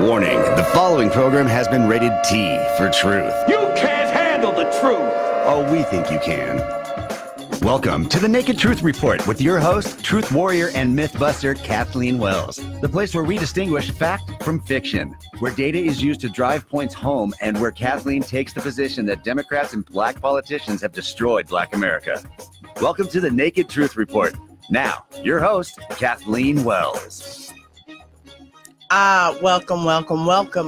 Warning, the following program has been rated T for truth. You can't handle the truth! Oh, we think you can. Welcome to the Naked Truth Report with your host, truth warrior and mythbuster Kathleen Wells. The place where we distinguish fact from fiction, where data is used to drive points home, and where Kathleen takes the position that Democrats and black politicians have destroyed Black America. Welcome to the Naked Truth Report. Now, your host, Kathleen Wells. Welcome,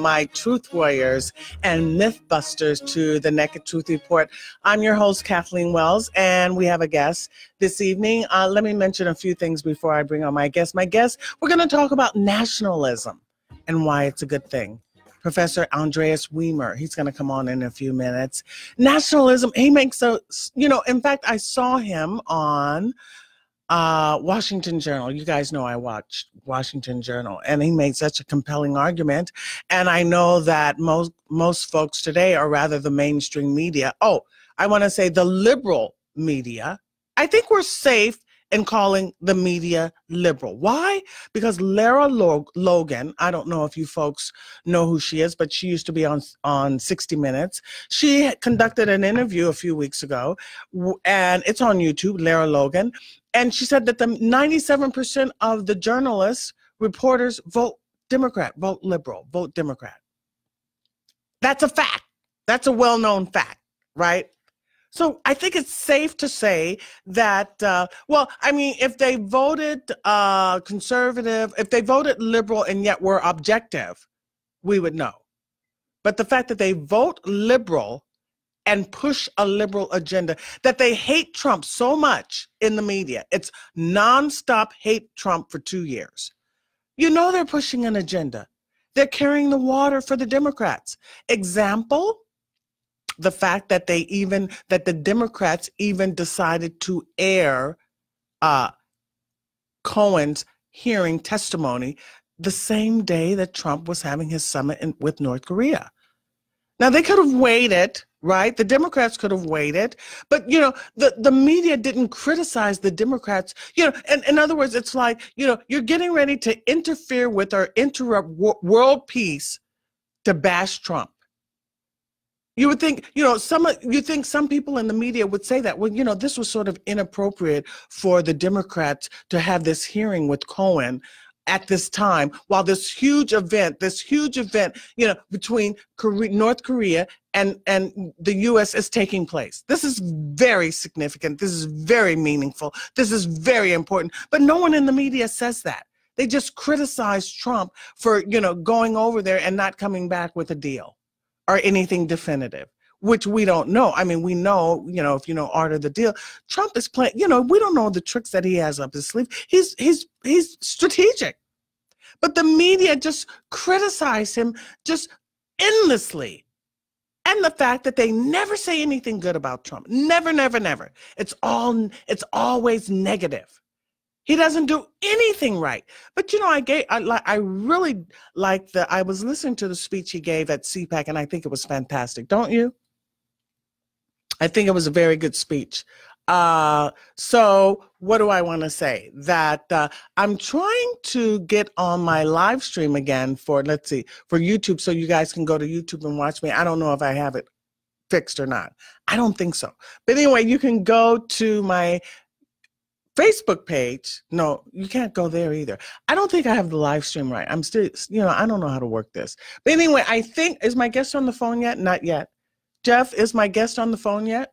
my truth warriors and mythbusters to the Naked Truth Report. I'm your host, Kathleen Wells, and we have a guest this evening. Let me mention a few things before I bring on my guest. We're going to talk about nationalism and why it's a good thing. Professor Andreas Wimmer, he's going to come on in a few minutes. Nationalism, he makes in fact, I saw him on Washington Journal. You guys know I watch Washington Journal, and he made such a compelling argument. And I know that most folks today, or rather the mainstream media, I want to say the liberal media, I think we're safe in calling the media liberal. Why? Because Lara Logan, I don't know if you folks know who she is, but she used to be on 60 Minutes. She conducted an interview a few weeks ago, and it's on YouTube, Lara Logan. And she said that the 97% of the journalists, reporters vote Democrat, vote liberal, vote Democrat. That's a fact. That's a well-known fact, right? So I think it's safe to say that, if they voted conservative, if they voted liberal and yet were objective, we would know. But the fact that they vote liberal and push a liberal agenda, that they hate Trump so much in the media. It's nonstop hate Trump for 2 years. You know they're pushing an agenda. They're carrying the water for the Democrats. Example, the fact that the Democrats even decided to air Cohen's hearing testimony the same day that Trump was having his summit with North Korea. Now, they could have waited, right? The Democrats could have waited, but, the media didn't criticize the Democrats. And in other words, it's like, you're getting ready to interfere with or interrupt world peace to bash Trump. You would think, some people in the media would say that, this was sort of inappropriate for the Democrats to have this hearing with Cohen at this time, while this huge event, between North Korea and the U.S. is taking place. This is very significant. This is very meaningful. This is very important. But no one in the media says that. They just criticize Trump for, going over there and not coming back with a deal or anything definitive, which we don't know. I mean, we know, if you know art of the deal, Trump is playing, we don't know the tricks that he has up his sleeve. He's strategic. But the media just criticize him just endlessly. And the fact that they never say anything good about Trump. Never, never, never. It's always negative. He doesn't do anything right. But I really liked I was listening to the speech he gave at CPAC, and I think it was fantastic. Don't you? I think it was a very good speech. So what do I want to say? That I'm trying to get on my live stream again for YouTube, so you guys can go to YouTube and watch me. I don't know if I have it fixed or not. I don't think so. But anyway, you can go to my Facebook page. No, you can't go there either. I don't think I have the live stream right. I'm still, I don't know how to work this. But anyway, I think, is my guest on the phone yet? Not yet. Jeff, is my guest on the phone yet?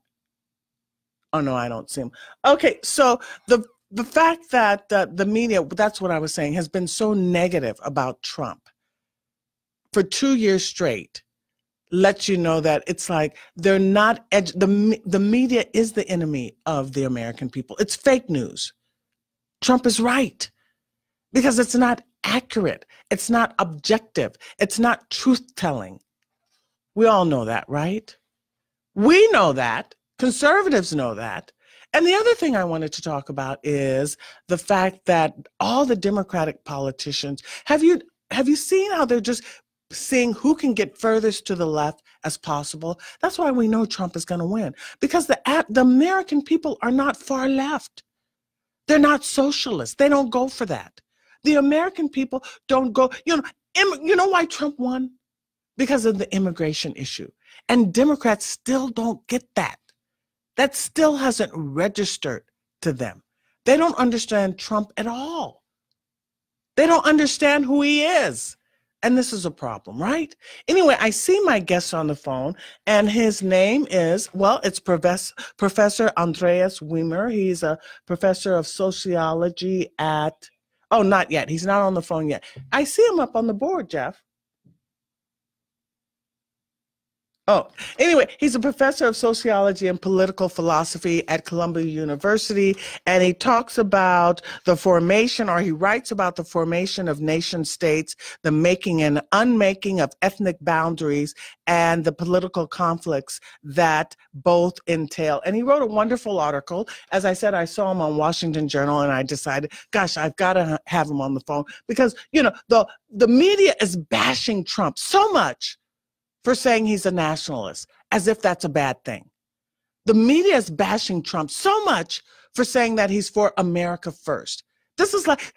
Oh, no, I don't see him. Okay, so the fact that the media, that's what I was saying, has been so negative about Trump for 2 years straight lets you know that it's like they're not, the media is the enemy of the American people. It's fake news. Trump is right because it's not accurate. It's not objective. It's not truth-telling. We all know that, right? We know that. Conservatives know that. And the other thing I wanted to talk about is the fact that all the Democratic politicians, have you seen how they're just seeing who can get furthest to the left as possible? That's why we know Trump is going to win, because the American people are not far left. They're not socialists. They don't go for that. The American people don't go, You know why Trump won? Because of the immigration issue. And Democrats still don't get that. That still hasn't registered to them. They don't understand Trump at all. They don't understand who he is. And this is a problem, right? Anyway, I see my guest on the phone, and his name is, well, it's Professor Andreas Wimmer. He's a professor of sociology at, oh, not yet. He's not on the phone yet. I see him up on the board, Jeff. Oh, anyway, he's a professor of sociology and political philosophy at Columbia University, and he talks about the formation, or he writes about the formation of nation states, the making and unmaking of ethnic boundaries, and the political conflicts that both entail. And he wrote a wonderful article. As I said, I saw him on Washington Journal, and I decided, gosh, I've got to have him on the phone because, you know, the media is bashing Trump so much for saying he's a nationalist, as if that's a bad thing. The media is bashing Trump so much for saying that he's for America first. This is like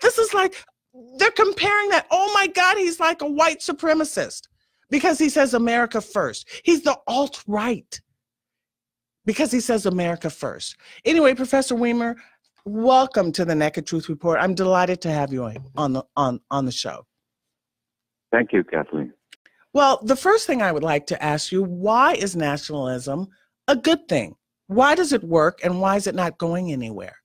they're comparing that. Oh my God, he's like a white supremacist because he says America first. He's the alt-right because he says America first. Anyway, Professor Wimmer, welcome to the Naked Truth Report. I'm delighted to have you on the show. Thank you, Kathleen. Well, the first thing I would like to ask you, why is nationalism a good thing? Why does it work, and why is it not going anywhere?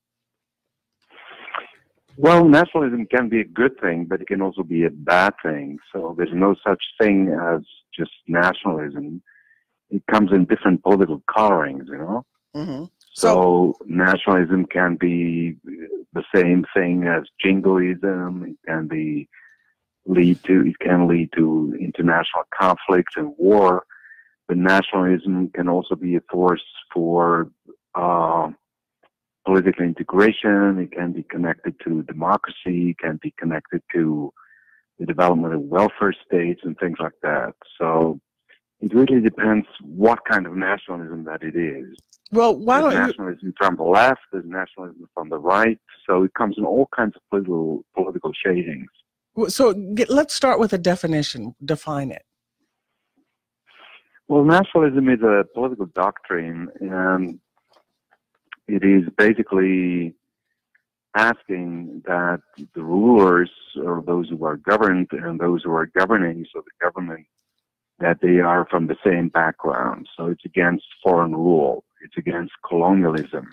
Well, nationalism can be a good thing, but it can also be a bad thing. So there's no such thing as just nationalism. It comes in different political colorings, you know? Mm-hmm. So nationalism can be the same thing as jingoism. It can lead to international conflicts and war, but nationalism can also be a force for political integration. It can be connected to democracy. It can be connected to the development of welfare states and things like that. So it really depends what kind of nationalism that it is. Well, why don't nationalism from the left? There's nationalism from the right. So it comes in all kinds of political shadings. So let's start with a definition. Define it. Well, nationalism is a political doctrine, and it is basically asking that the rulers, or those who are governed and those who are governing, so the government, that they are from the same background. So it's against foreign rule. It's against colonialism.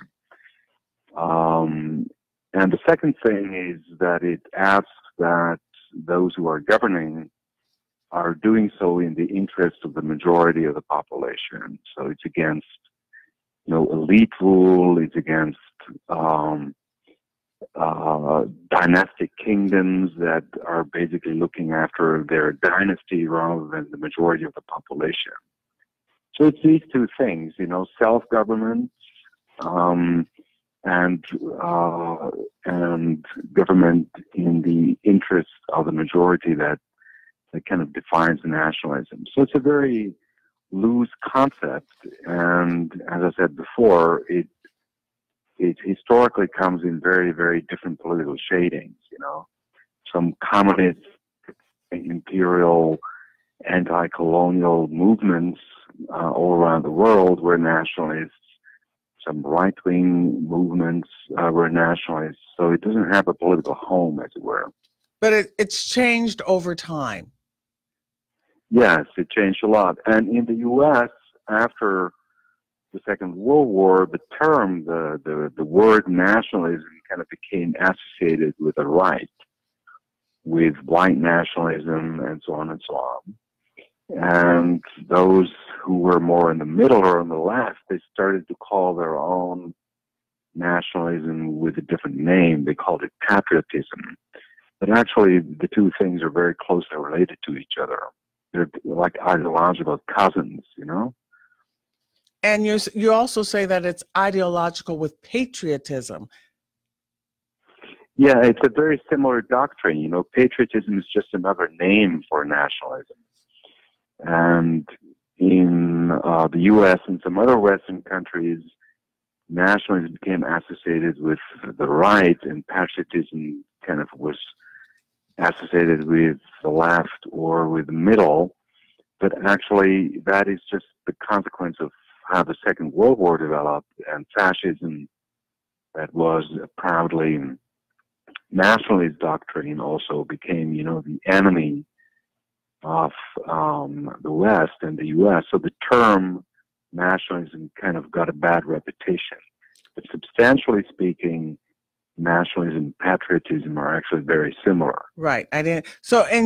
And the second thing is that it asks that those who are governing are doing so in the interest of the majority of the population. So it's against, elite rule. It's against dynastic kingdoms that are basically looking after their dynasty rather than the majority of the population. So it's these two things, self-government and government in the interest of the majority that kind of defines nationalism. So it's a very loose concept, and as I said before, it historically comes in very, very different political shadings. Some communist, imperial, anti-colonial movements all around the world were nationalists. Some right-wing movements were nationalists. So it doesn't have a political home, as it were. But it's changed over time. Yes, it changed a lot. And in the U.S., after the Second World War, the term, the word nationalism kind of became associated with the right, with white nationalism and so on and so on. And those who were more in the middle or on the left, they started to call their own nationalism with a different name. They called it patriotism. But actually, the two things are very closely related to each other. They're like ideological cousins, And you also say that it's ideological with patriotism. Yeah, it's a very similar doctrine. Patriotism is just another name for nationalism. And in the U.S. and some other Western countries, nationalism became associated with the right, and patriotism kind of was associated with the left or with the middle, but actually that is just the consequence of how the Second World War developed, and fascism, that was proudly nationalist doctrine, also became, the enemy of the West and the U.S. So the term nationalism kind of got a bad reputation. But substantially speaking, nationalism and patriotism are actually very similar. Right. And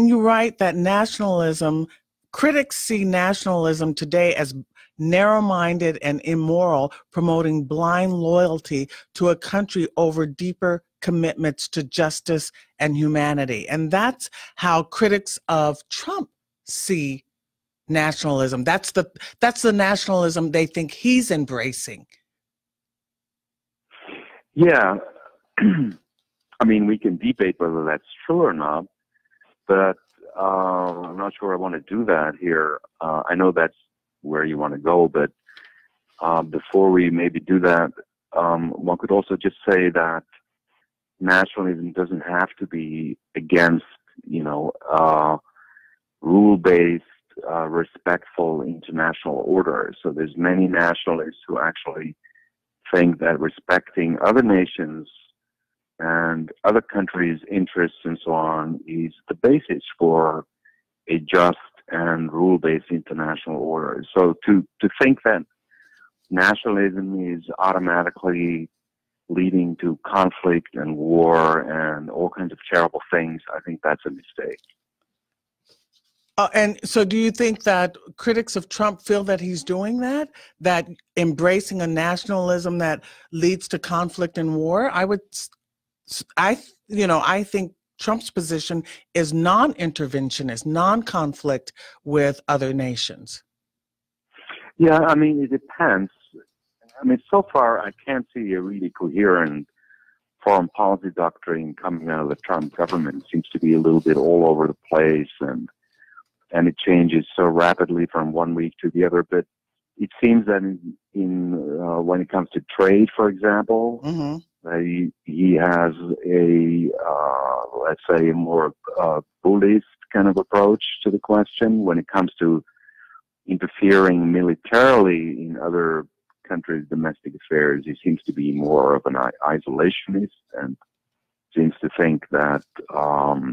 you're right that nationalism, critics see nationalism today as narrow-minded and immoral, promoting blind loyalty to a country over deeper commitments to justice and humanity. And that's how critics of Trump see nationalism. That's the nationalism they think he's embracing. Yeah. I mean, we can debate whether that's true or not, but I'm not sure I want to do that here. I know that's where you want to go, but before we maybe do that, one could also just say that nationalism doesn't have to be against, rule-based, respectful international order. So there's many nationalists who actually think that respecting other nations and other countries' interests and so on is the basis for a just and rule-based international order. So to think that nationalism is automatically leading to conflict and war and all kinds of terrible things, I think that's a mistake. And so do you think that critics of Trump feel that he's doing that embracing a nationalism that leads to conflict and war? I think Trump's position is non-interventionist, non-conflict with other nations. Yeah, I mean, it depends. I mean, so far, I can't see a really coherent foreign policy doctrine coming out of the Trump government. It seems to be a little bit all over the place, and it changes so rapidly from one week to the other. But it seems that when it comes to trade, for example, he has a, let's say, a more bullish kind of approach to the question. When it comes to interfering militarily in other countries' domestic affairs, he seems to be more of an isolationist and seems to think that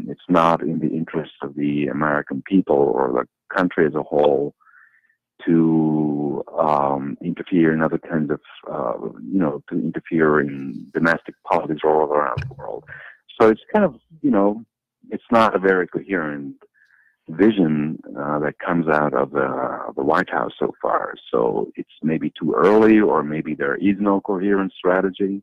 it's not in the interest of the American people or the country as a whole to interfere in other kinds of, to interfere in domestic politics all around the world. So it's kind of, it's not a very coherent vision that comes out of the White House so far. So it's maybe too early, or maybe there is no coherent strategy.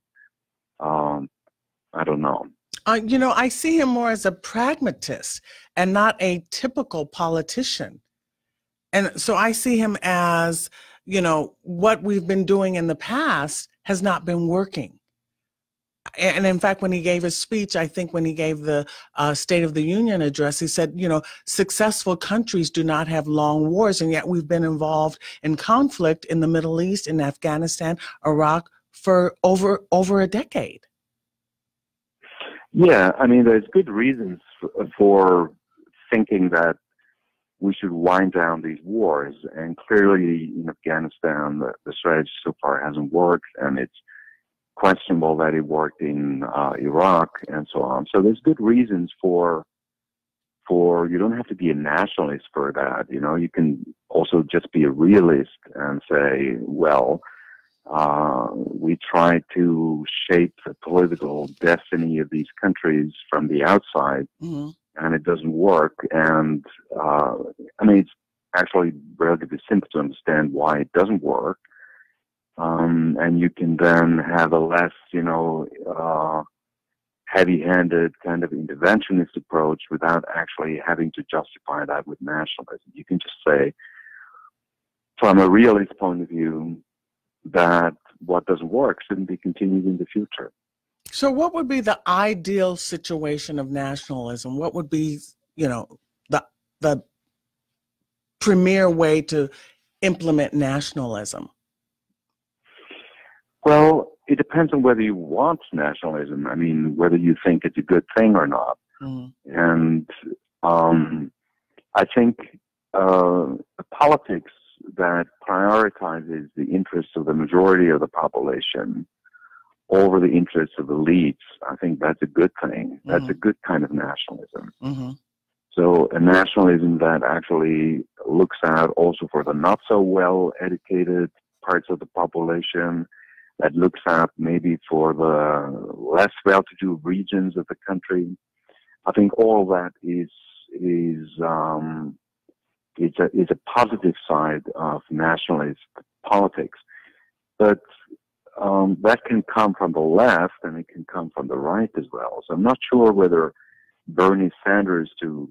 I don't know. I see him more as a pragmatist and not a typical politician. And so I see him as, what we've been doing in the past has not been working. And in fact, when he gave his speech, I think when he gave the State of the Union address, he said, successful countries do not have long wars, and yet we've been involved in conflict in the Middle East, in Afghanistan, Iraq for over a decade. Yeah, I mean, there's good reasons for thinking that we should wind down these wars, and clearly in Afghanistan, the strategy so far hasn't worked, and it's questionable that it worked in Iraq and so on. So there's good reasons for you don't have to be a nationalist for that. You can also just be a realist and say, well, we try to shape the political destiny of these countries from the outside, and it doesn't work. And it's actually relatively simple to understand why it doesn't work. And you can then have a less, heavy-handed kind of interventionist approach without actually having to justify that with nationalism. You can just say, from a realist point of view, that what doesn't work shouldn't be continued in the future. So what would be the ideal situation of nationalism? What would be, the premier way to implement nationalism? Well, it depends on whether you want nationalism. I mean, whether you think it's a good thing or not. And I think a politics that prioritizes the interests of the majority of the population over the interests of elites, I think that's a good thing. That's a good kind of nationalism. So a nationalism that actually looks out also for the not so well educated parts of the population, that looks out maybe for the less well-to-do regions of the country. I think all that is a positive side of nationalist politics. But that can come from the left and it can come from the right as well. So I'm not sure whether Bernie Sanders, to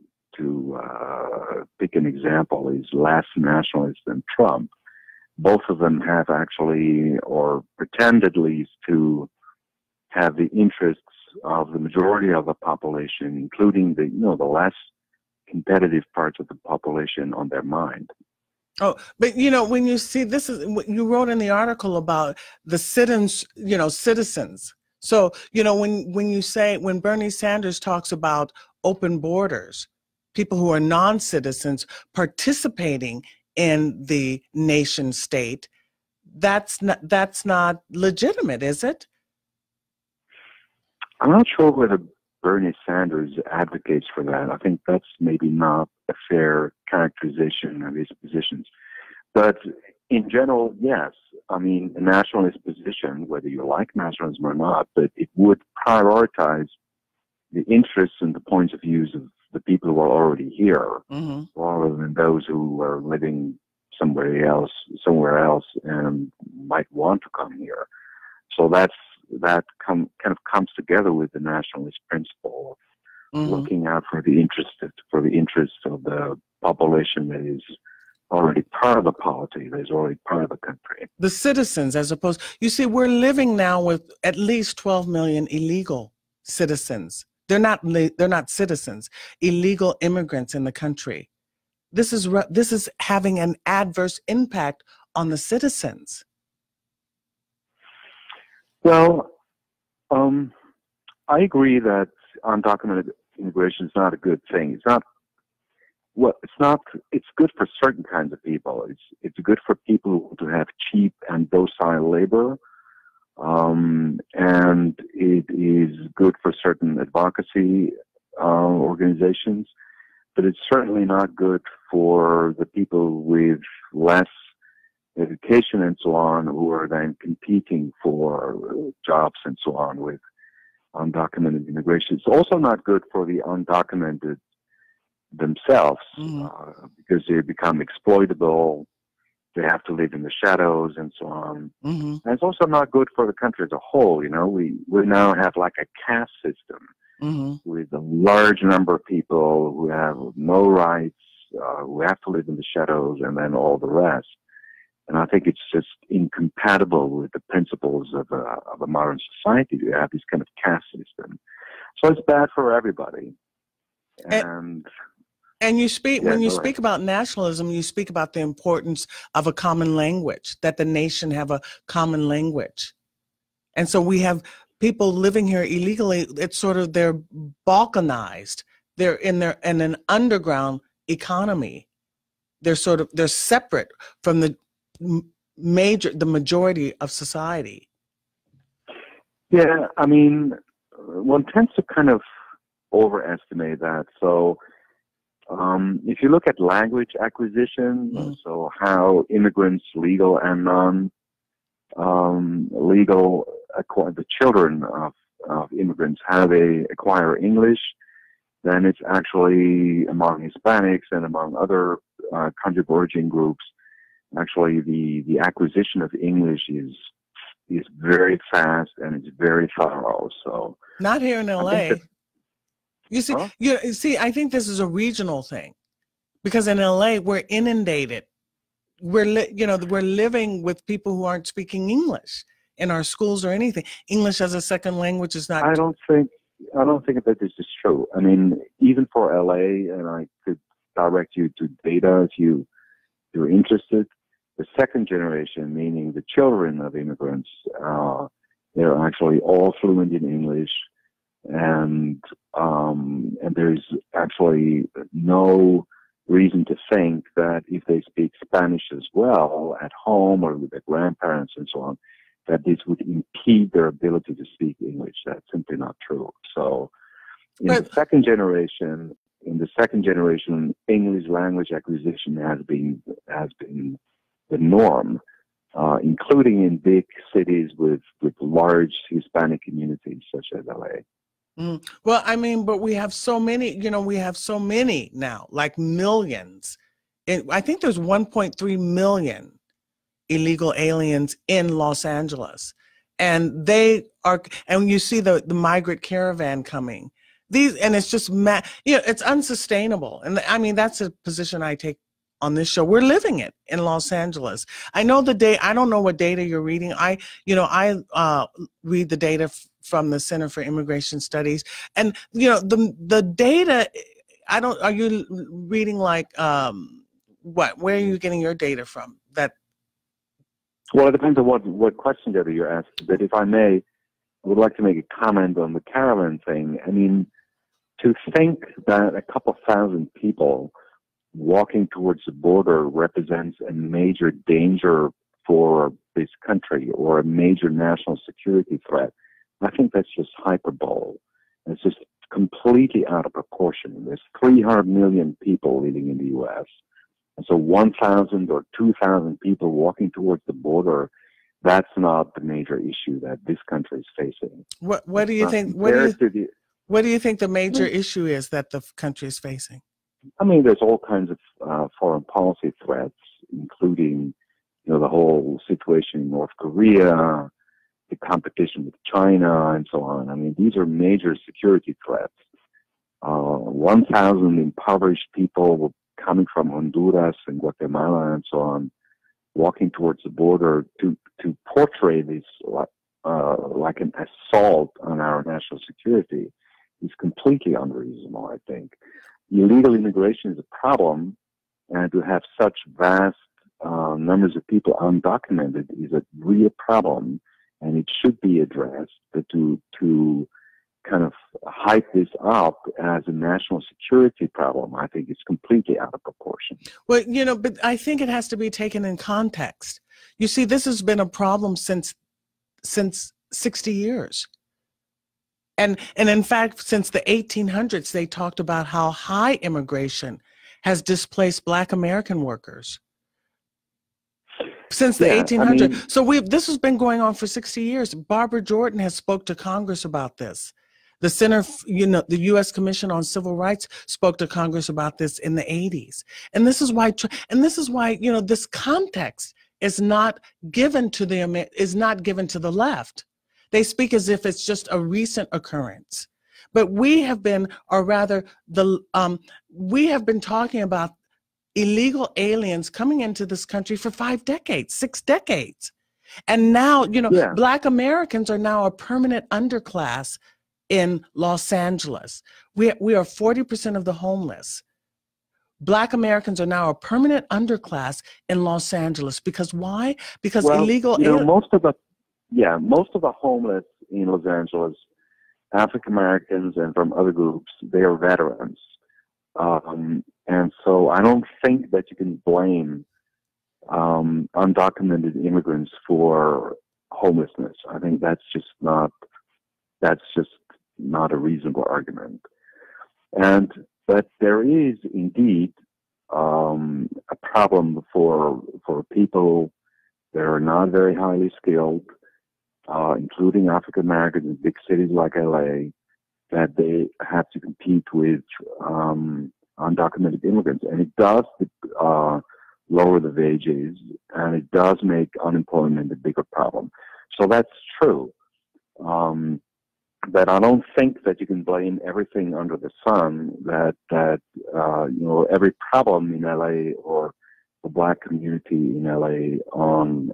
pick an example, is less nationalist than Trump. Both of them have actually, or pretend at least, to have the interests of the majority of the population, including the less competitive parts of the population, on their mind. Oh, but when you see, this is what you wrote in the article about the citizens. So when Bernie Sanders talks about open borders, people who are non-citizens participating in the nation state, that's not legitimate, is it? I'm not sure whether Bernie Sanders advocates for that. I think that's maybe not a fair characterization of his positions. But in general, yes. I mean, a nationalist position, whether you like nationalism or not, but it would prioritize the interests and the points of views of the people who are already here, rather than those who are living somewhere else, and might want to come here. So that kind of comes together with the nationalist principle of looking out for the interests of the population that is already part of the polity, that is already part of the country. The citizens, as opposed, you see, we're living now with at least 12 million illegal citizens. They're not citizens, illegal immigrants in the country. This is having an adverse impact on the citizens. Well, I agree that undocumented immigration is not a good thing. It's good for certain kinds of people. It's good for people to have cheap and docile labor. And it is good for certain advocacy organizations, but it's certainly not good for the people with less education and so on, who are then competing for jobs and so on with undocumented immigration. It's also not good for the undocumented themselves, because they become exploitable. They have to live in the shadows and so on. And it's also not good for the country as a whole. We now have like a caste system with a large number of people who have no rights, who have to live in the shadows, and then all the rest. And I think it's just incompatible with the principles of a modern society to have this kind of caste system. So it's bad for everybody. And you speak, when you speak about nationalism, you speak about the importance of a common language, that the nation have a common language. And so we have people living here illegally. It's sort of, they're balkanized. They're in an underground economy. They're separate from the majority of society. Yeah, I mean, one tends to kind of overestimate that. So if you look at language acquisition, so how immigrants, legal and non-legal, the children of immigrants, how they acquire English, then it's actually among Hispanics and among other country of origin groups, actually the acquisition of English is very fast and it's very thorough. So not here in LA. You see, I think this is a regional thing, because in LA we're inundated. We're living with people who aren't speaking English in our schools or anything. English as a second language is not. I don't think that this is true. I mean, even for LA, and I could direct you to data if you're interested. The second generation, meaning the children of immigrants, they're actually all fluent in English. and there's actually no reason to think that if they speak Spanish as well at home or with their grandparents and so on, that this would impede their ability to speak English. That's simply not true. So in the second generation, English language acquisition has been the norm, including in big cities with large Hispanic communities such as LA. Well, I mean, but we have so many, now, like millions. I think there's 1.3 million illegal aliens in Los Angeles. And and you see the migrant caravan coming. And it's just, it's unsustainable. And I mean, that's a position I take on this show. We're living it in Los Angeles. I know I don't know what data you're reading. I read the data from the Center for Immigration Studies. And, the data, are you reading like, where are you getting your data from? Well, it depends on what question data you're asking. But if I may, I would like to make a comment on the caravan thing. I mean, to think that a couple thousand people walking towards the border represents a major danger for this country or a major national security threat, I think that's just hyperbole. It's just completely out of proportion. There's 300 million people living in the U.S. And so 1,000 or 2,000 people walking towards the border, that's not the major issue that this country is facing. What do you think? What do you think the major issue is that the country is facing? I mean, there's all kinds of foreign policy threats, including, the whole situation in North Korea, the competition with China, and so on. I mean, these are major security threats. 1,000 impoverished people coming from Honduras and Guatemala and so on, walking towards the border to portray this like an assault on our national security is completely unreasonable, I think. Illegal immigration is a problem, and to have such vast numbers of people undocumented is a real problem, and it should be addressed. But to kind of hype this up as a national security problem, I think it's completely out of proportion. Well, but I think it has to be taken in context. You see, this has been a problem since 60 years. And in fact, since the 1800s, they talked about how high immigration has displaced Black American workers. Since the 1800s. So this has been going on for 60 years. Barbara Jordan has spoke to Congress about this. The Center, the U.S. Commission on Civil Rights spoke to Congress about this in the 80s. And this is why, this context is not given to the left. They speak as if it's just a recent occurrence. But we have been, we have been talking about illegal aliens coming into this country for 5 decades, 6 decades. And now, Black Americans are now a permanent underclass in Los Angeles. We are 40% of the homeless. Black Americans are now a permanent underclass in Los Angeles. Because why? Because illegal aliens. Most of the homeless in Los Angeles, African Americans and from other groups, they are veterans. And so I don't think that you can blame undocumented immigrants for homelessness. I think that's just not a reasonable argument. But there is indeed a problem for people that are not very highly skilled, including African Americans in big cities like LA, that they have to compete with undocumented immigrants. And it does lower the wages, and it does make unemployment a bigger problem. So that's true. But I don't think that you can blame everything under the sun, that every problem in LA or the Black community in LA on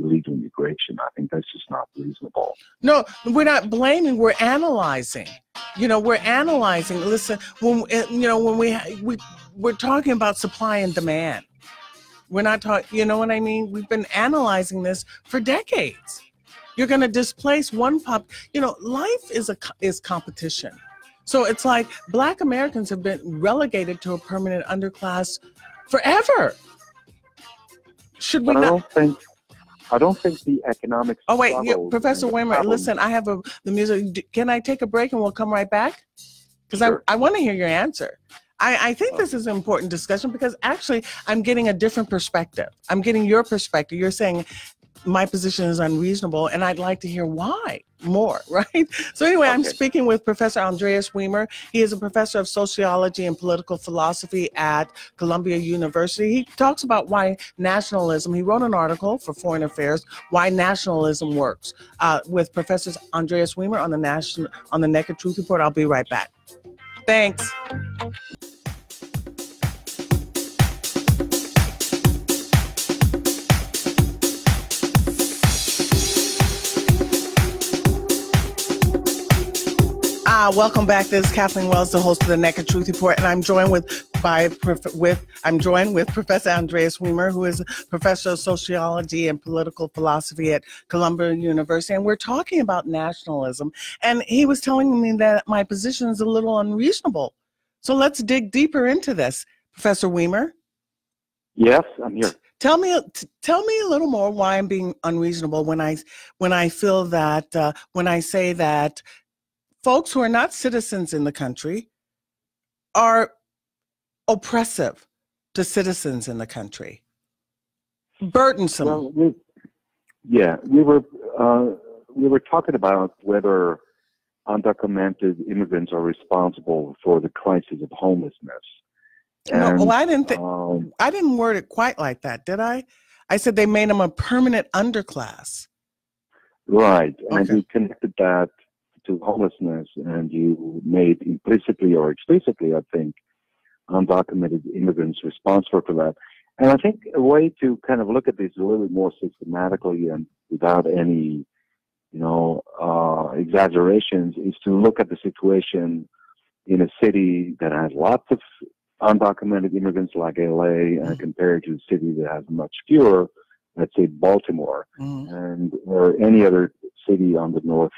illegal immigration. I think that's just not reasonable. No, we're not blaming. We're analyzing. We're analyzing. Listen, when we're talking about supply and demand. We're not talking. You know what I mean? We've been analyzing this for decades. You're going to displace one life is competition. So it's like Black Americans have been relegated to a permanent underclass forever. Should we not? I don't think the economic Oh, wait, Professor Wimmer, listen, I have the music. Can I take a break and we'll come right back? Because sure. I want to hear your answer. I think this is an important discussion because actually I'm getting a different perspective. I'm getting your perspective. You're saying my position is unreasonable, and I'd like to hear why more, right? So anyway, I'm speaking with Professor Andreas Wimmer. He is a professor of sociology and political philosophy at Columbia University. He talks about why nationalism, he wrote an article for Foreign Affairs, Why Nationalism Works, with Professor Andreas Wimmer on the Naked Truth Report. I'll be right back. Thanks. Welcome back. This is Kathleen Wells, the host of the Naked Truth Report, and I'm joined with Professor Andreas Wimmer, who is a professor of sociology and political philosophy at Columbia University, and we're talking about nationalism. And he was telling me that my position is a little unreasonable. So let's dig deeper into this, Professor Wimmer. Yes, I'm here. Tell me a little more why I'm being unreasonable when I feel that when I say that folks who are not citizens in the country are oppressive to citizens in the country, burdensome. Well, we were talking about whether undocumented immigrants are responsible for the crisis of homelessness. And, I didn't word it quite like that, did I? I said they made them a permanent underclass. Right, and you connected that to homelessness, and you made implicitly or explicitly, I think, undocumented immigrants responsible for that. And I think a way to kind of look at this a little bit more systematically and without any, exaggerations is to look at the situation in a city that has lots of undocumented immigrants like LA and compared to a city that has much fewer, let's say Baltimore, and or any other city on the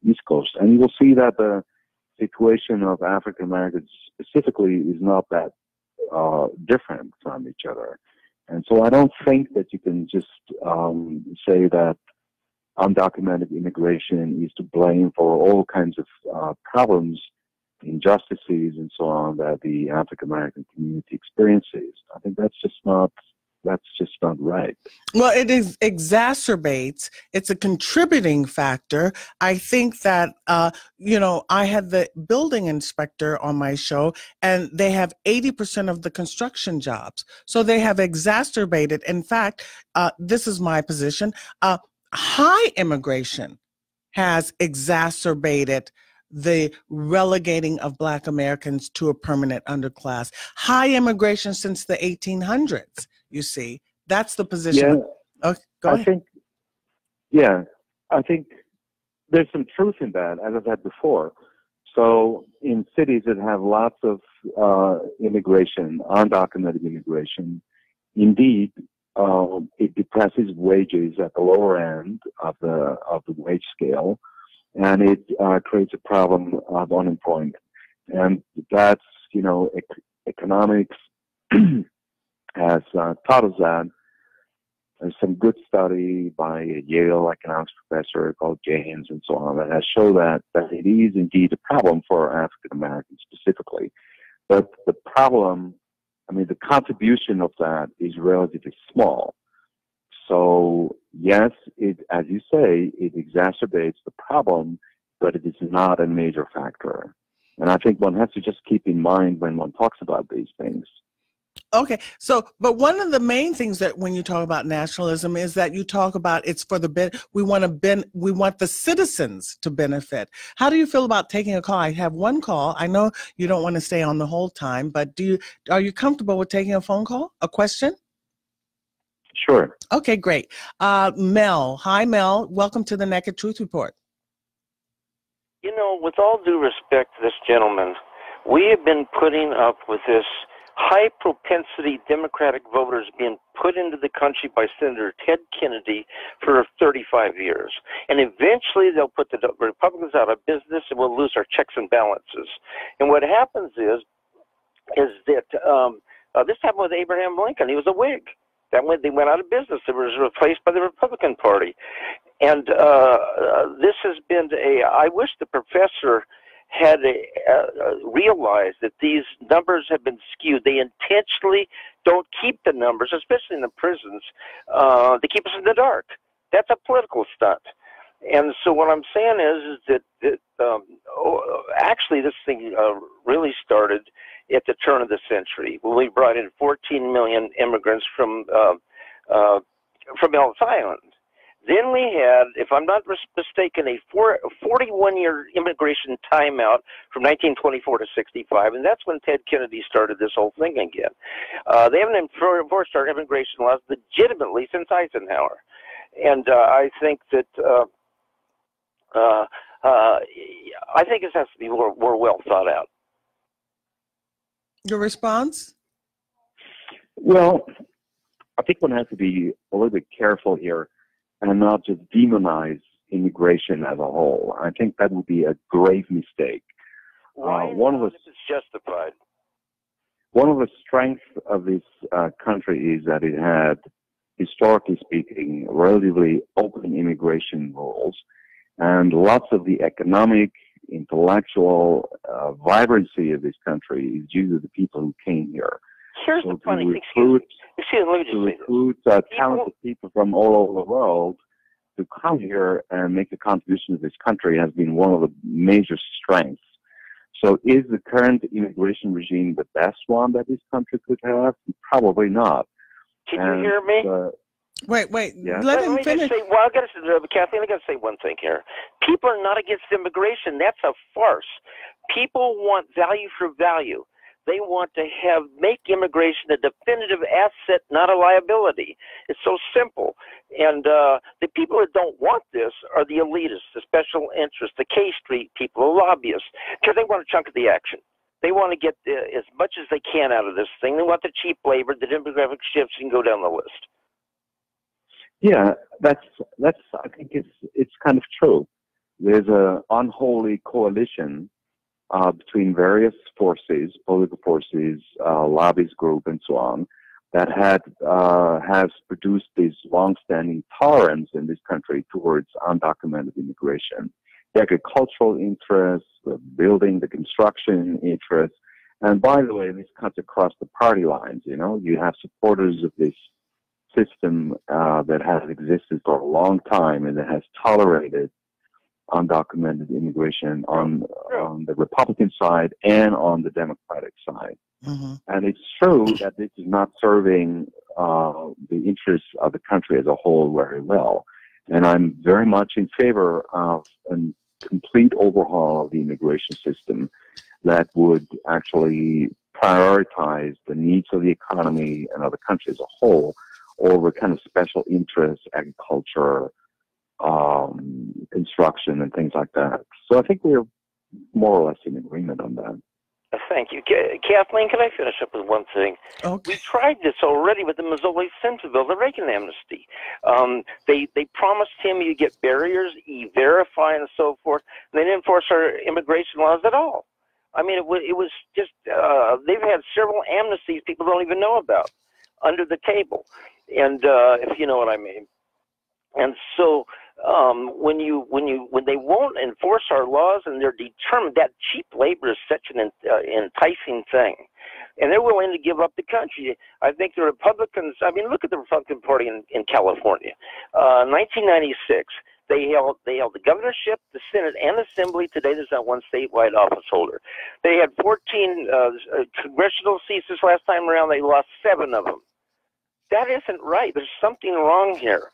East Coast. And you will see that the situation of African Americans specifically is not that different from each other. And so I don't think that you can just say that undocumented immigration is to blame for all kinds of problems, injustices, and so on that the African American community experiences. I think that's just not right. Well, it exacerbates. It's a contributing factor. I think that, I had the building inspector on my show, and they have 80% of the construction jobs. So they have exacerbated. In fact, this is my position. High immigration has exacerbated the relegating of Black Americans to a permanent underclass. High immigration since the 1800s. You see, that's the position. Yeah, go ahead. I think there's some truth in that, as I said before. So in cities that have lots of immigration, undocumented immigration, indeed, it depresses wages at the lower end of the wage scale, and it creates a problem of unemployment. And that's, economics has taught us that. There's some good study by a Yale economics professor called Jaynes and so on that has shown that it is indeed a problem for African Americans specifically. But the problem, the contribution of that is relatively small. So yes, as you say, it exacerbates the problem, but it is not a major factor. And I think one has to just keep in mind when one talks about these things. Okay, but one of the main things that when you talk about nationalism is that you talk about it's for we want the citizens to benefit. How do you feel about taking a call? I have one call. I know you don't want to stay on the whole time, but are you comfortable with taking a phone call? A question? Sure. Okay, great. Mel. Hi, Mel. Welcome to the Naked Truth Report. With all due respect to this gentleman, we have been putting up with this high propensity Democratic voters being put into the country by Senator Ted Kennedy for 35 years. And eventually they'll put the Republicans out of business and we'll lose our checks and balances. And what happens is that this happened with Abraham Lincoln. He was a Whig. That when they went out of business, it was replaced by the Republican Party. And this has been I wish the professor had realized that these numbers have been skewed. They intentionally don't keep the numbers, especially in the prisons. They keep us in the dark. That's a political stunt. And so what I'm saying is that actually this thing really started at the turn of the century when we brought in 14 million immigrants from Ellis Island. Then we had, if I'm not mistaken, a 41-year immigration timeout from 1924 to 65, and that's when Ted Kennedy started this whole thing again. They haven't enforced our immigration laws legitimately since Eisenhower. And I think that I think this has to be more well thought out. Your response? Well, I think one has to be a little bit careful here and not just demonize immigration as a whole. I think that would be a grave mistake. One of the, if it's justified. One of the strengths of this country is that it had, historically speaking, relatively open immigration rules, and lots of the economic, intellectual vibrancy of this country is due to the people who came here. Here's the funny thing. To recruit talented people from all over the world to come here and make a contribution to this country has been one of the major strengths. So is the current immigration regime the best one that this country could have? Probably not. Can you hear me? Wait. Yeah. Let him finish. Kathleen, I got to say one thing here. People are not against immigration. That's a farce. People want value for value. They want to make immigration a definitive asset, not a liability. It's so simple. And the people that don't want this are the elitists, the special interests, the K Street people, the lobbyists, because they want a chunk of the action. They want to get as much as they can out of this thing. They want the cheap labor, the demographic shifts, and go down the list. Yeah, that's. I think it's kind of true. There's an unholy coalition between various forces, political forces, lobbyist group, and so on, that has produced this long-standing tolerance in this country towards undocumented immigration. The agricultural interests, the building, the construction interests, and by the way, this cuts across the party lines. You know, you have supporters of this system that has existed for a long time and that has tolerated undocumented immigration on the Republican side and on the Democratic side. Mm-hmm. And it's true that this is not serving the interests of the country as a whole very well. And I'm very much in favor of a complete overhaul of the immigration system that would actually prioritize the needs of the economy and of the country as a whole over kind of special interests, agriculture, construction, and things like that. So I think we're more or less in agreement on that. Thank you. Kathleen, can I finish up with one thing? Okay. We tried this already with the Mazzoli-Simpson bill, the Reagan amnesty. They promised him you get barriers, E-Verify, and so forth. They didn't enforce our immigration laws at all. I mean, it was just, they've had several amnesties people don't even know about under the table, and if you know what I mean. And so when they won't enforce our laws and they're determined, that cheap labor is such an enticing thing, and they're willing to give up the country. I think the Republicans, I mean, look at the Republican Party in California. 1996, they held the governorship, the Senate, and the Assembly. Today there's not one statewide office holder. They had 14 congressional seats this last time around. They lost 7 of them. That isn't right. There's something wrong here.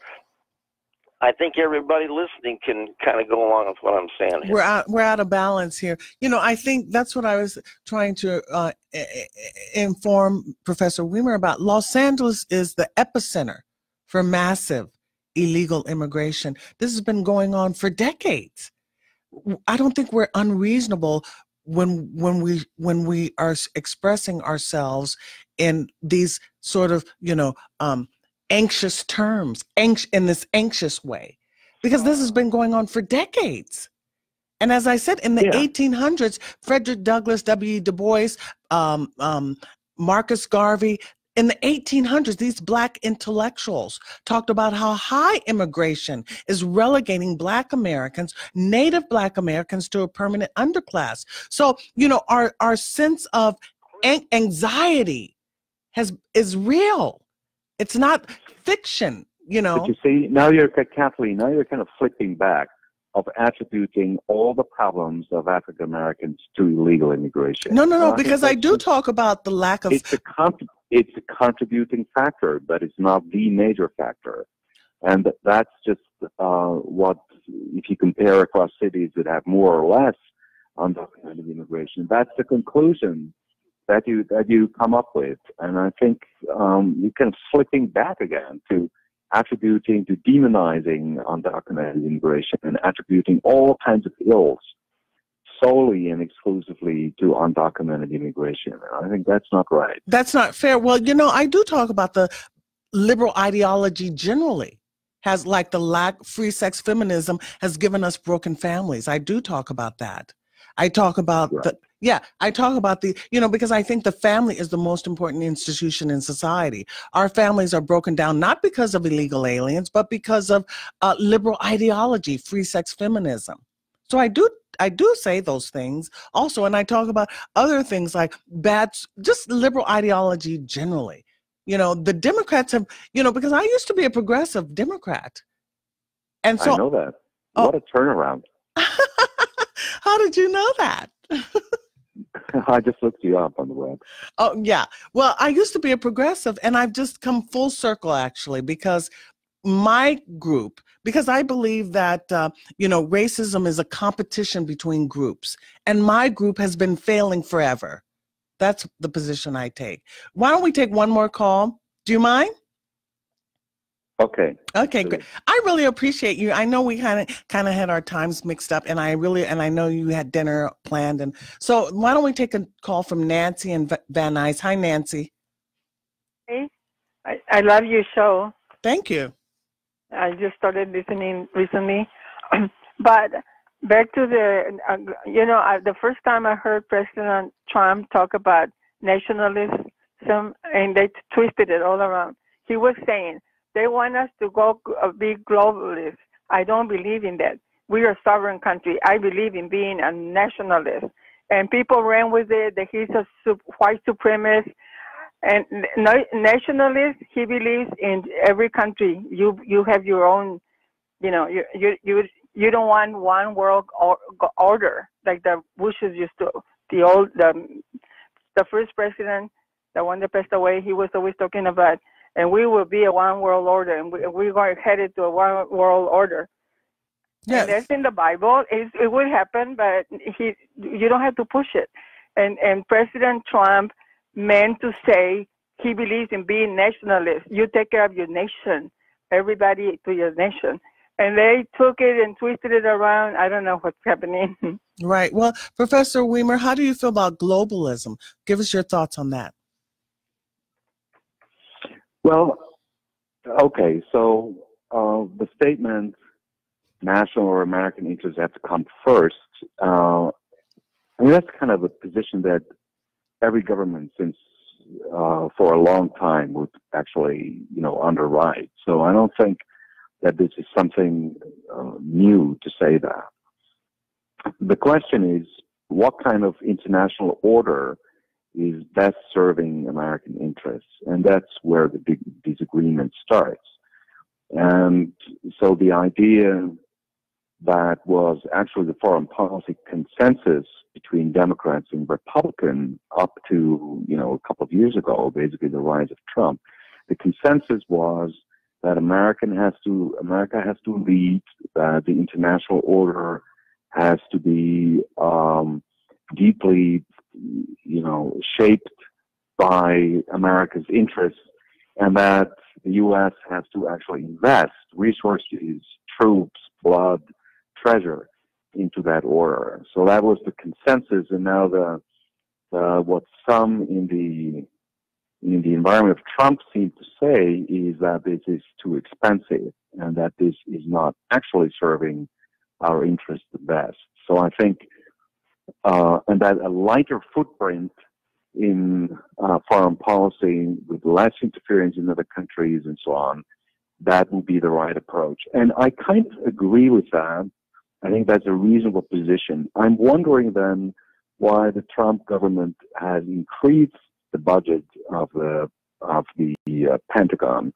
I think everybody listening can kind of go along with what I'm saying here. We're out of balance here. You know, I think that's what I was trying to inform Professor Wimmer about. Los Angeles is the epicenter for massive illegal immigration. This has been going on for decades. I don't think we're unreasonable when we are expressing ourselves in these sort of anxious terms, in this anxious way, because this has been going on for decades. And as I said, in the 1800s, Frederick Douglass, W. Du Bois, Marcus Garvey, in the 1800s, these Black intellectuals talked about how high immigration is relegating Black Americans, Native Black Americans, to a permanent underclass. So, our sense of anxiety is real. It's not fiction, But you see, Kathleen, now you're kind of flipping back of attributing all the problems of African Americans to illegal immigration. No, because I do talk about the lack of... It's a contributing factor, but it's not the major factor. And that's just what, if you compare across cities that have more or less undocumented immigration, that's the conclusion that you come up with. And I think you're kind of slipping back again to demonizing undocumented immigration and attributing all kinds of ills solely and exclusively to undocumented immigration. I think that's not right. That's not fair. Well, I do talk about the liberal ideology generally has, like, the lack free sex feminism has given us broken families. I do talk about that. I talk about because I think the family is the most important institution in society. Our families are broken down not because of illegal aliens, but because of liberal ideology, free sex feminism. So I do say those things also, and I talk about other things like just liberal ideology generally. The Democrats have, because I used to be a progressive Democrat. And so I know that. What a turnaround. How did you know that? I just looked you up on the web. Oh, yeah. Well, I used to be a progressive, and I've just come full circle, actually, because my group, because I believe that, racism is a competition between groups, and my group has been failing forever. That's the position I take. Why don't we take one more call? Do you mind? Okay. Okay, great. I really appreciate you. I know we kind of had our times mixed up, and I know you had dinner planned, and so why don't we take a call from Nancy and Van Nuys? Hi, Nancy. Hey, I love your show. Thank you. I just started listening recently, but back to the first time I heard President Trump talk about nationalism, and they twisted it all around. He was saying they want us to go be globalists. I don't believe in that. We are a sovereign country. I believe in being a nationalist. And people ran with it, that he's a white supremacist. And nationalist, he believes in every country. You have your own, you don't want one world order like the Bushes used to. The first president, the one that passed away, he was always talking about, and we will be a one world order, and we're going headed to a one world order. Yes. And that's in the Bible. It will happen, but you don't have to push it. And President Trump meant to say he believes in being nationalist. You take care of your nation, everybody to your nation. And they took it and twisted it around. I don't know what's happening. Right. Well, Professor Wimmer, how do you feel about globalism? Give us your thoughts on that. Well, okay, so the statement, national or American interests have to come first. That's kind of a position that every government since for a long time would actually, underwrite. So I don't think that this is something new to say that. The question is, what kind of international order is best serving American interests? And that's where the big disagreement starts. And so the idea that was actually the foreign policy consensus between Democrats and Republicans up to, a couple of years ago, basically the rise of Trump, the consensus was that America has to lead, that the international order has to be deeply, shaped by America's interests, and that the U.S. has to actually invest resources, troops, blood, treasure into that order. So that was the consensus, and now what some in the environment of Trump seem to say is that this is too expensive and that this is not actually serving our interests the best. So I think, and that a lighter footprint in foreign policy with less interference in other countries and so on, that would be the right approach. And I kind of agree with that. I think that's a reasonable position. I'm wondering then why the Trump government has increased the budget of the Pentagon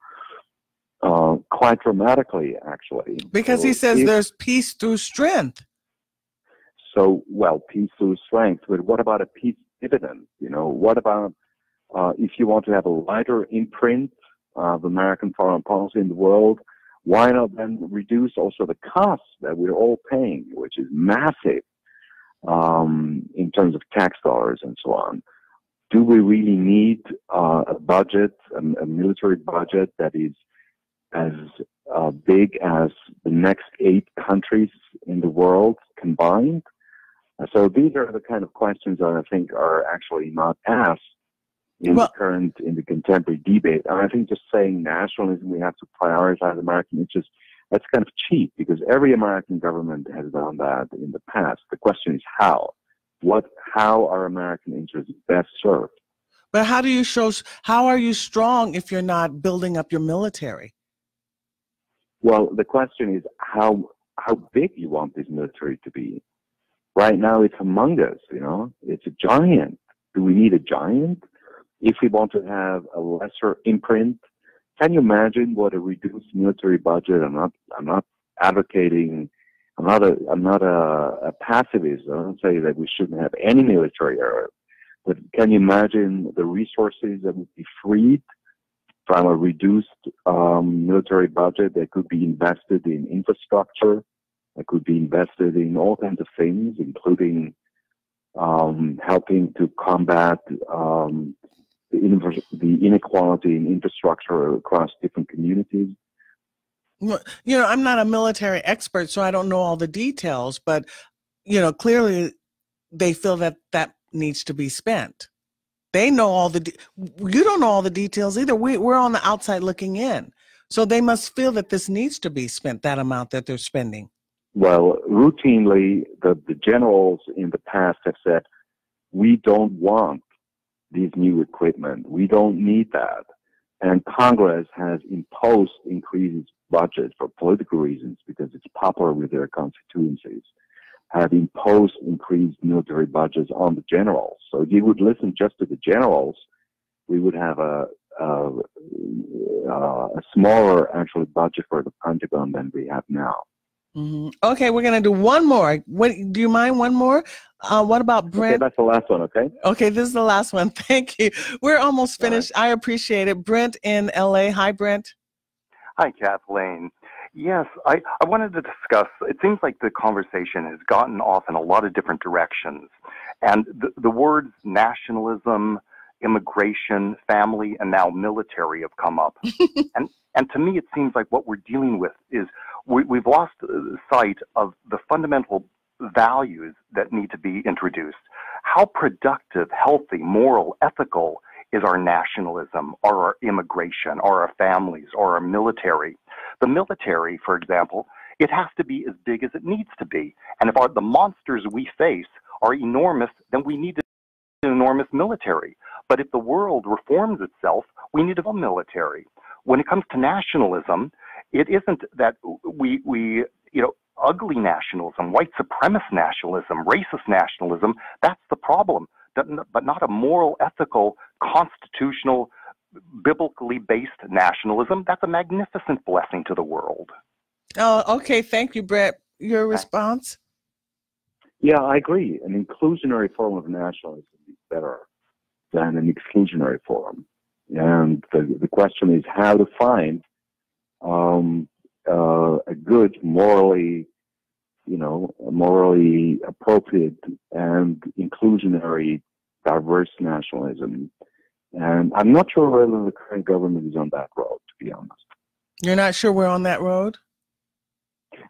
quite dramatically, actually. Because so he says there's peace through strength. So, well, peace through strength, but what about a peace dividend? What about if you want to have a lighter imprint of American foreign policy in the world, why not then reduce also the costs that we're all paying, which is massive in terms of tax dollars and so on? Do we really need a budget, a military budget that is as big as the next 8 countries in the world combined? So these are the kind of questions that I think are actually not asked in the contemporary debate. And I think just saying nationalism, we have to prioritize American interests, that's kind of cheap, because every American government has done that in the past. The question is how. How are American interests best served? But how are you strong if you're not building up your military? Well, the question is how big you want this military to be. Right now it's among us, it's a giant. Do we need a giant? If we want to have a lesser imprint, can you imagine what a reduced military budget? I'm not advocating. I'm not a pacifist. I don't say that we shouldn't have any military area, but can you imagine the resources that would be freed from a reduced military budget that could be invested in infrastructure, that could be invested in all kinds of things, including helping to combat the inequality in infrastructure across different communities? I'm not a military expert, so I don't know all the details, but, clearly they feel that needs to be spent. They know you don't know all the details either. We're on the outside looking in. So they must feel that this needs to be spent, that amount that they're spending. Well, routinely, the generals in the past have said, we don't want these new equipment. We don't need that. And Congress has imposed increased budget for political reasons because it's popular with their constituencies, have imposed increased military budgets on the generals. So if you would listen just to the generals, we would have a smaller actual budget for the Pentagon than we have now. Mm-hmm. Okay, we're going to do one more. Do you mind one more? What about Brent? Okay, that's the last one, okay? Okay, this is the last one. Thank you. We're almost finished. Right. I appreciate it. Brent in LA. Hi, Brent. Hi, Kathleen. Yes, I wanted to discuss, it seems like the conversation has gotten off in a lot of different directions. And the words nationalism, immigration, family, and now military have come up. And to me, it seems like what we're dealing with is we've lost sight of the fundamental values that need to be introduced. How productive, healthy, moral, ethical is our nationalism, or our immigration, or our families, or our military? The military, for example, it has to be as big as it needs to be. And if the monsters we face are enormous, then we need an enormous military. But if the world reforms itself, we need a military. When it comes to nationalism, it isn't that we ugly nationalism, white supremacist nationalism, racist nationalism, that's the problem. But not a moral, ethical, constitutional, biblically based nationalism. That's a magnificent blessing to the world. Oh, okay. Thank you, Brett. Your response? Yeah, I agree. An inclusionary form of nationalism is better than an exclusionary form. And the question is how to find a good, morally appropriate and inclusionary, diverse nationalism. And I'm not sure whether the current government is on that road, to be honest. You're not sure we're on that road?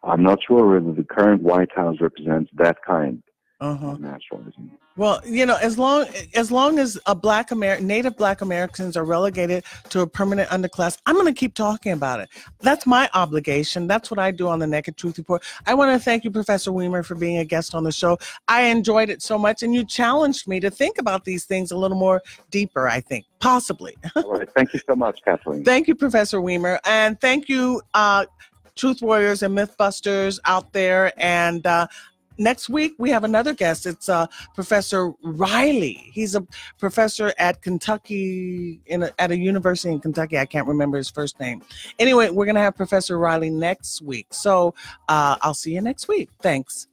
I'm not sure whether the current White House represents that kind of nationalism. Well, as long as Native Black Americans are relegated to a permanent underclass, I'm going to keep talking about it. That's my obligation. That's what I do on the Naked Truth Report. I want to thank you, Professor Wimmer, for being a guest on the show. I enjoyed it so much, and you challenged me to think about these things a little more deeper, I think, possibly. All right. Thank you so much, Kathleen. Thank you, Professor Wimmer, and thank you, Truth Warriors and Mythbusters out there. And next week, we have another guest. It's Professor Riley. He's a professor at Kentucky, at a university in Kentucky. I can't remember his first name. Anyway, we're going to have Professor Riley next week. So I'll see you next week. Thanks.